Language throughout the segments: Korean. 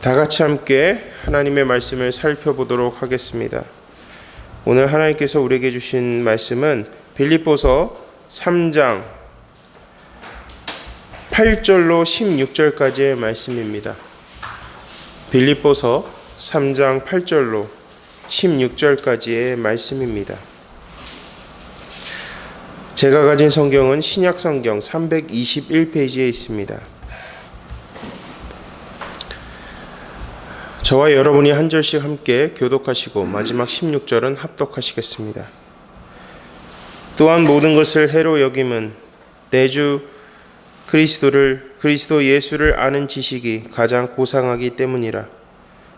다 같이 함께 하나님의 말씀을 살펴보도록 하겠습니다. 오늘 하나님께서 우리에게 주신 말씀은 빌립보서 3장 8절로 16절까지의 말씀입니다. 빌립보서 3장 8절로 16절까지의 말씀입니다. 제가 가진 성경은 신약 성경 321페이지에 있습니다. 저와 여러분이 한 절씩 함께 교독하시고 마지막 16절은 합독하시겠습니다. 또한 모든 것을 해로 여김은 내 주 그리스도 예수를 아는 지식이 가장 고상하기 때문이라.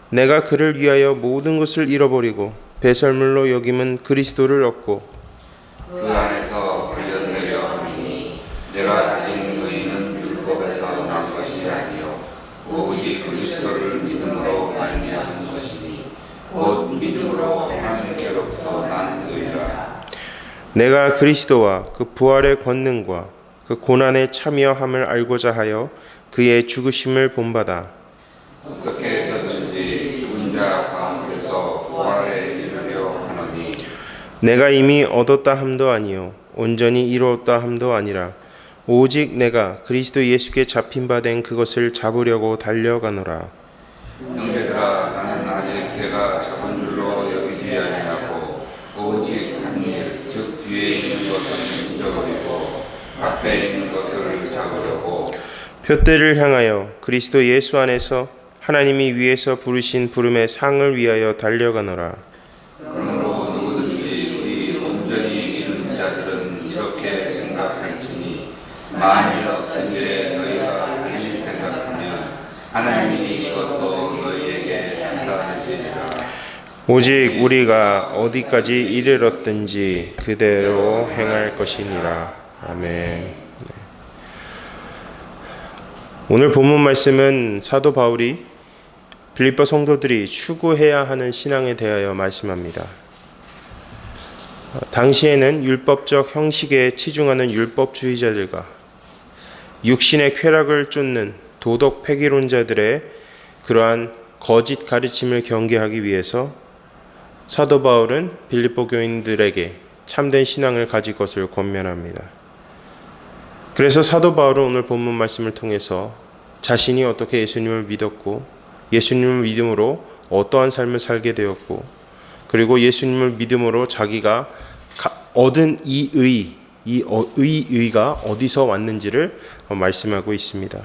내가 그를 위하여 모든 것을 잃어버리고 배설물로 여김은 그리스도를 얻고 그 안에서 걸려내려 함이니 내가 가진 의는 율법에서 난 것이 아니요 오직 그리스도를 믿음으로 말미암은 것이니 곧 믿음으로 하나님께로부터 난 의라. 내가 그리스도와 그 부활의 권능과 그 고난에 참여함을 알고자 하여 그의 죽으심을 본받아 어떻게 해서든지 죽은 자 가운데서 부활에 이르려 하노니 내가 이미 얻었다 함도 아니요 온전히 이루었다 함도 아니라 오직 내가 그리스도 예수께 잡힌 바 된 그것을 잡으려고 달려가노라. 형제들아 나는 아직 내가 잡은 줄로 여기지 아니하고 오직 한 일 즉 뒤에 있는 것을 잊어버리고 앞에 있는 것을 잡으려고 표대를 향하여 그리스도 예수 안에서 하나님이 위에서 부르신 부름의 상을 위하여 달려가노라. 그러므로 누구든지 우리 온전히 이룬 자들은 이렇게 생각할지니 만일 어떤 일에 너희가 다시 생각하면 하나님이 이것도 너희에게 한다하시리라. 오직 우리가 어디까지 이르렀든지 그대로 행할 것이니라. 아멘. 오늘 본문 말씀은 사도 바울이 빌립보 성도들이 추구해야 하는 신앙에 대하여 말씀합니다. 당시에는 율법적 형식에 치중하는 율법주의자들과 육신의 쾌락을 쫓는 도덕 폐기론자들의 그러한 거짓 가르침을 경계하기 위해서 사도 바울은 빌립보 교인들에게 참된 신앙을 가질 것을 권면합니다. 그래서 사도 바울은 오늘 본문 말씀을 통해서 자신이 어떻게 예수님을 믿었고 예수님을 믿음으로 어떠한 삶을 살게 되었고 그리고 예수님을 믿음으로 자기가 얻은 이 의가 어디서 왔는지를 말씀하고 있습니다.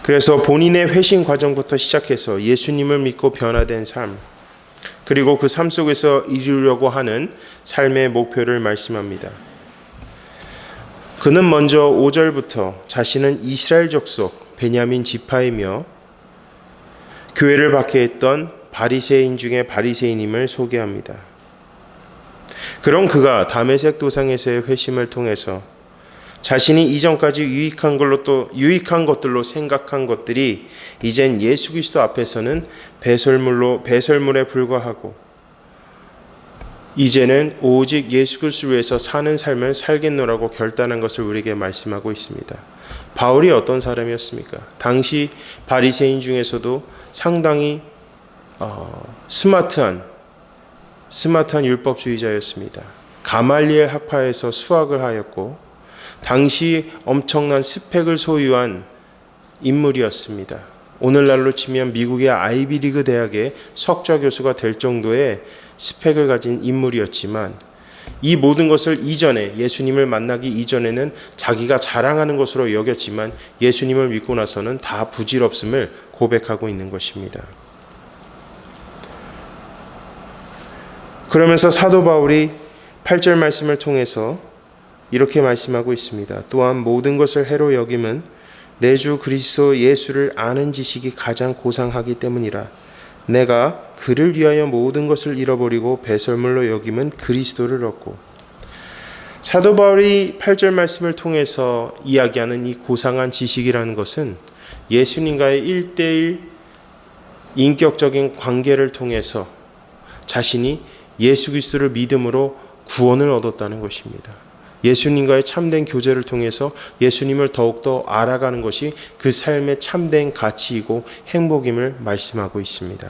그래서 본인의 회심 과정부터 시작해서 예수님을 믿고 변화된 삶 그리고 그 삶 속에서 이루려고 하는 삶의 목표를 말씀합니다. 그는 먼저 5절부터 자신은 이스라엘 족속 베냐민 지파이며 교회를 박해했던 바리새인 중에 바리새인임을 소개합니다. 그런 그가 다메섹 도상에서의 회심을 통해서 자신이 이전까지 유익한 것들로 생각한 것들이 이젠 예수 그리스도 앞에서는 배설물에 불과하고 이제는 오직 예수 그리스도를 위해서 사는 삶을 살겠노라고 결단한 것을 우리에게 말씀하고 있습니다. 바울이 어떤 사람이었습니까? 당시 바리새인 중에서도 상당히 스마트한 율법주의자였습니다. 가말리엘 학파에서 수학을 하였고 당시 엄청난 스펙을 소유한 인물이었습니다. 오늘날로 치면 미국의 아이비리그 대학의 석좌 교수가 될 정도의 스펙을 가진 인물이었지만 이 모든 것을 이전에 예수님을 만나기 이전에는 자기가 자랑하는 것으로 여겼지만 예수님을 믿고 나서는 다 부질없음을 고백하고 있는 것입니다. 그러면서 사도 바울이 8절 말씀을 통해서 이렇게 말씀하고 있습니다. 또한 모든 것을 해로 여김은 내 주 그리스도 예수를 아는 지식이 가장 고상하기 때문이라. 내가 그를 위하여 모든 것을 잃어버리고 배설물로 여김은 그리스도를 얻고. 사도 바울이 8절 말씀을 통해서 이야기하는 이 고상한 지식이라는 것은 예수님과의 1:1 인격적인 관계를 통해서 자신이 예수 그리스도를 믿음으로 구원을 얻었다는 것입니다. 예수님과의 참된 교제를 통해서 예수님을 더욱더 알아가는 것이 그 삶의 참된 가치이고 행복임을 말씀하고 있습니다.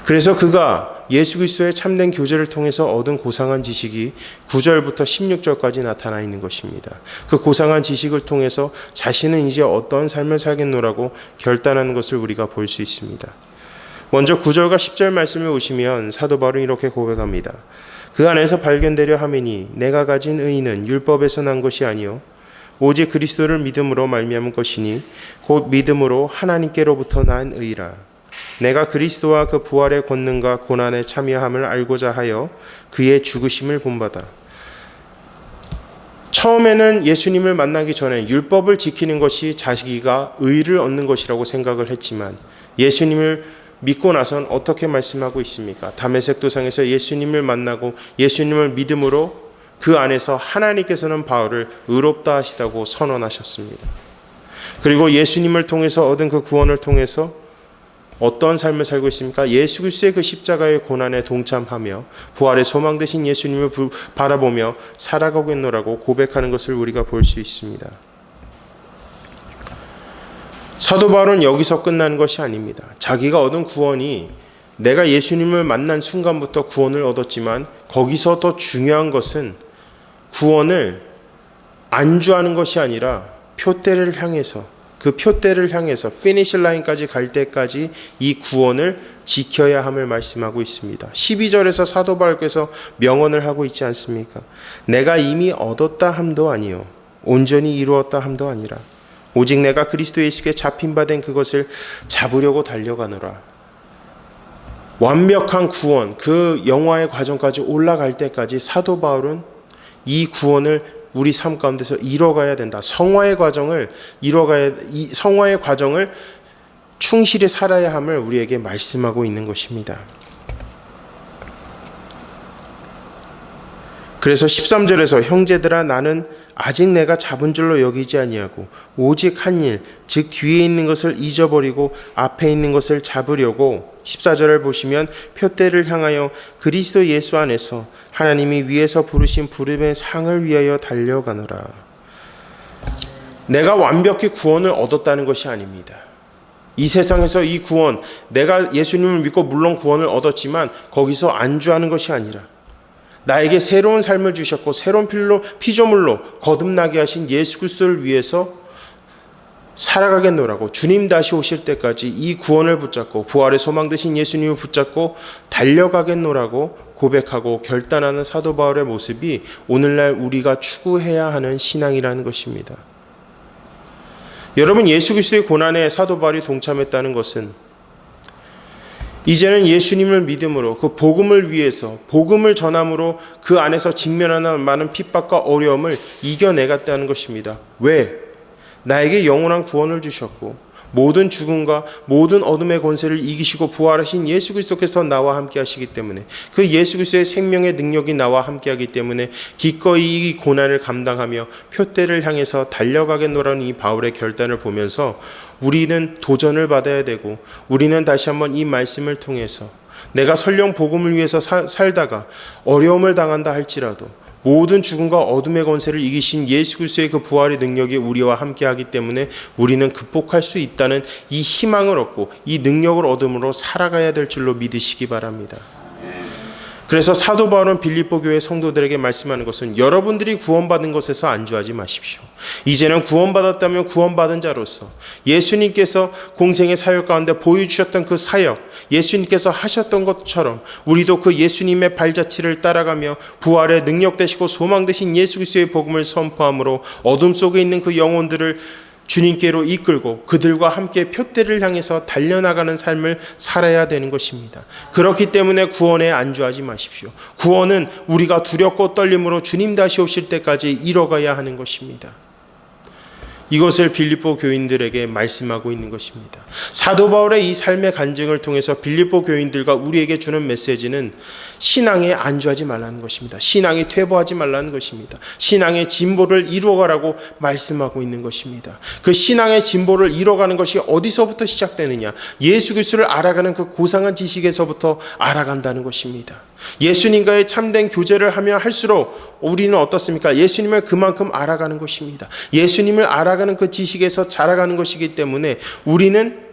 그래서 그가 예수 그리스도의 참된 교제를 통해서 얻은 고상한 지식이 9절부터 16절까지 나타나 있는 것입니다. 그 고상한 지식을 통해서 자신은 이제 어떤 삶을 살겠노라고 결단하는 것을 우리가 볼 수 있습니다. 먼저 9절과 10절 말씀을 보시면 사도 바울은 이렇게 고백합니다. 그 안에서 발견되려 하매니 내가 가진 의는 율법에서 난 것이 아니요 오직 그리스도를 믿음으로 말미암은 것이니 곧 믿음으로 하나님께로부터 난 의라. 내가 그리스도와 그 부활의 권능과 고난에 참여함을 알고자 하여 그의 죽으심을 본받아. 처음에는 예수님을 만나기 전에 율법을 지키는 것이 자기가 의를 얻는 것이라고 생각을 했지만 예수님을 믿고 나선 어떻게 말씀하고 있습니까? 다메섹 도상에서 예수님을 만나고 예수님을 믿음으로 그 안에서 하나님께서는 바울을 의롭다 하시다고 선언하셨습니다. 그리고 예수님을 통해서 얻은 그 구원을 통해서 어떤 삶을 살고 있습니까? 예수 그리스도의 그 십자가의 고난에 동참하며 부활의 소망 되신 예수님을 바라보며 살아가겠노라고 고백하는 것을 우리가 볼 수 있습니다. 사도 바울은 여기서 끝나는 것이 아닙니다. 자기가 얻은 구원이 내가 예수님을 만난 순간부터 구원을 얻었지만 거기서 더 중요한 것은 구원을 안주하는 것이 아니라 표대를 향해서 그 표대를 향해서 피니시 라인까지 갈 때까지 이 구원을 지켜야 함을 말씀하고 있습니다. 12절에서 사도 바울께서 명언을 하고 있지 않습니까? 내가 이미 얻었다 함도 아니요 온전히 이루었다 함도 아니라 오직 내가 그리스도 예수께 잡힌 바 된 그것을 잡으려고 달려가노라. 완벽한 구원, 그 영화의 과정까지 올라갈 때까지 사도 바울은 이 구원을 우리 삶 가운데서 이뤄가야 된다. 성화의 과정을 충실히 살아야 함을 우리에게 말씀하고 있는 것입니다. 그래서 13절에서 형제들아 나는 아직 내가 잡은 줄로 여기지 아니하고 오직 한 일, 즉 뒤에 있는 것을 잊어버리고 앞에 있는 것을 잡으려고 14절을 보시면 표대를 향하여 그리스도 예수 안에서 하나님이 위에서 부르신 부름의 상을 위하여 달려가노라. 내가 완벽히 구원을 얻었다는 것이 아닙니다. 이 세상에서 이 구원, 내가 예수님을 믿고 물론 구원을 얻었지만 거기서 안주하는 것이 아니라 나에게 새로운 삶을 주셨고 새로운 피조물로 거듭나게 하신 예수 그리스도를 위해서 살아가겠노라고 주님 다시 오실 때까지 이 구원을 붙잡고 부활의 소망 되신 예수님을 붙잡고 달려가겠노라고 고백하고 결단하는 사도 바울의 모습이 오늘날 우리가 추구해야 하는 신앙이라는 것입니다. 여러분, 예수 그리스도의 고난에 사도 바울이 동참했다는 것은 이제는 예수님을 믿음으로 그 복음을 위해서 복음을 전함으로 그 안에서 직면하는 많은 핍박과 어려움을 이겨내갔다는 것입니다. 왜? 나에게 영원한 구원을 주셨고 모든 죽음과 모든 어둠의 권세를 이기시고 부활하신 예수 그리스도께서 나와 함께 하시기 때문에 그 예수 그리스도의 생명의 능력이 나와 함께 하기 때문에 기꺼이 이 고난을 감당하며 표대를 향해서 달려가겠노라는 이 바울의 결단을 보면서 우리는 도전을 받아야 되고 우리는 다시 한번 이 말씀을 통해서 내가 설령 복음을 위해서 살다가 어려움을 당한다 할지라도 모든 죽음과 어둠의 권세를 이기신 예수 그리스도의 그 부활의 능력이 우리와 함께하기 때문에 우리는 극복할 수 있다는 이 희망을 얻고 이 능력을 얻음으로 살아가야 될 줄로 믿으시기 바랍니다. 그래서 사도 바울은 빌립보 교회 성도들에게 말씀하는 것은 여러분들이 구원받은 것에서 안주하지 마십시오. 이제는 구원받았다면 구원받은 자로서 예수님께서 공생의 사역 가운데 보여주셨던 그 사역, 예수님께서 하셨던 것처럼 우리도 그 예수님의 발자취를 따라가며 부활의 능력 되시고 소망 되신 예수 그리스도의 복음을 선포함으로 어둠 속에 있는 그 영혼들을 주님께로 이끌고 그들과 함께 표대를 향해서 달려나가는 삶을 살아야 되는 것입니다. 그렇기 때문에 구원에 안주하지 마십시오. 구원은 우리가 두렵고 떨림으로 주님 다시 오실 때까지 이뤄가야 하는 것입니다. 이것을 빌립보 교인들에게 말씀하고 있는 것입니다. 사도 바울의 이 삶의 간증을 통해서 빌립보 교인들과 우리에게 주는 메시지는 신앙에 안주하지 말라는 것입니다. 신앙에 퇴보하지 말라는 것입니다. 신앙의 진보를 이루어가라고 말씀하고 있는 것입니다. 그 신앙의 진보를 이루어가는 것이 어디서부터 시작되느냐? 예수 그리스도를 알아가는 그 고상한 지식에서부터 알아간다는 것입니다. 예수님과의 참된 교제를 하며 할수록 우리는 어떻습니까? 예수님을 그만큼 알아가는 것입니다. 예수님을 알아가는 그 지식에서 자라가는 것이기 때문에 우리는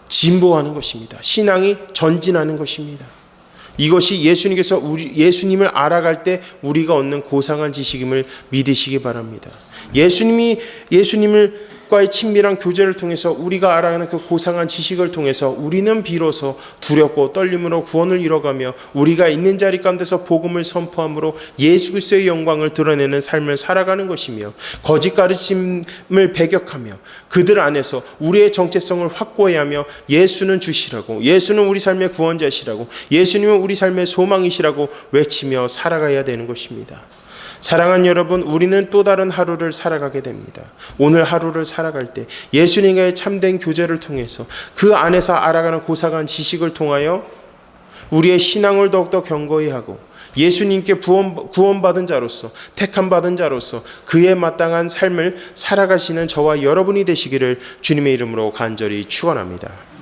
진보하는 것입니다. 신앙이 전진하는 것입니다. 이것이 예수님께서 예수님을 알아갈 때 우리가 얻는 고상한 지식임을 믿으시기 바랍니다. 예수님과의 친밀한 교제를 통해서 우리가 알아가는 그 고상한 지식을 통해서 우리는 비로소 두렵고 떨림으로 구원을 이뤄가며 우리가 있는 자리 가운데서 복음을 선포함으로 예수 그리스도의 영광을 드러내는 삶을 살아가는 것이며, 거짓 가르침을 배격하며 그들 안에서 우리의 정체성을 확고해야 하며 예수는 주시라고, 예수는 우리 삶의 구원자시라고, 예수님은 우리 삶의 소망이시라고 외치며 살아가야 되는 것입니다. 사랑하는 여러분, 우리는 또 다른 하루를 살아가게 됩니다. 오늘 하루를 살아갈 때 예수님과의 참된 교제를 통해서 그 안에서 알아가는 고상한 지식을 통하여 우리의 신앙을 더욱더 견고히 하고 예수님께 구원받은 자로서, 택함받은 자로서 그에 마땅한 삶을 살아가시는 저와 여러분이 되시기를 주님의 이름으로 간절히 축원합니다.